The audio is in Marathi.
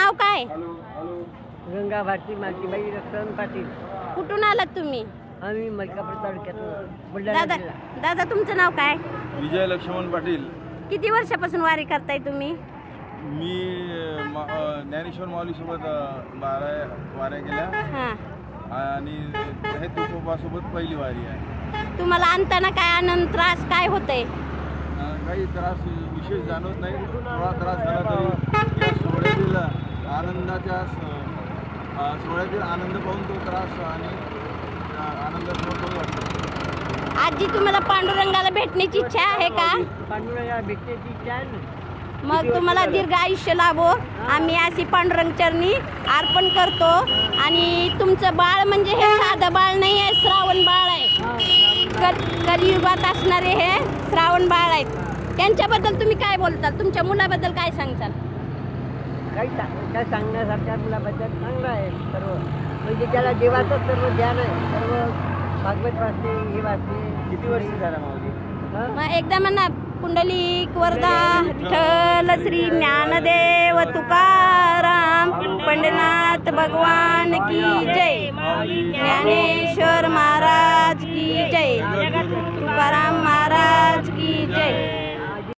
नाव काय? गंगा भारती मालतीबाई रक्षण पाटील. कुठून आलात तुम्ही? आम्ही मलकापूर तालुक्यातून. दादा दादा तुमचं नाव काय? विजय लक्ष्मण पाटील. किती वर्षापासून वारी करताय तुम्ही? मी ज्ञानेश्वर माऊली सोबत 12 वाऱ्या केल्या आणि हे तुकोबासोबत पहिली वारी आहे. तुम्हाला आणताना काय आनंद त्रास काय होतंय? काही त्रास विशेष जाणवत नाही. थोडा त्रास झाला तरी या सोहळ्यातील आनंदाच्या सोहळ्यातील आनंद पाहून तो त्रास आणि आनंदात मोठं वाटतो. आजी तुम्हाला पांडुरंगाला भेटण्याची इच्छा आहे का? पांडुरंगाला भेटण्याची इच्छा आहे ना. मग तुम्हाला दीर्घ आयुष्य लाभो आम्ही अशी पांडुरंग चरणी अर्पण करतो. आणि तुमचं बाळ म्हणजे हे साधं बाळ नाही आहे, श्रावण बाळ आहे. कलियुगात असणारे हे श्रावण बाळ आहेत. त्यांच्याबद्दल तुम्ही काय बोलताल? तुमच्या मुलाबद्दल काय सांगताल? काय सांगण्यासारख्या मुलाबद्दल चांगलं आहे सर्व. म्हणजे त्याला देवाचं सर्व ज्ञान आहे. सर्व भागवत वाचते, हे वाचते. किती वर्ष झाला माऊली? मग एकदा म्हणा पुंडलिक वरदा विठ्ठल श्री ज्ञानदेव तुकाराम पंढरीनाथ भगवान की जय. ज्ञाने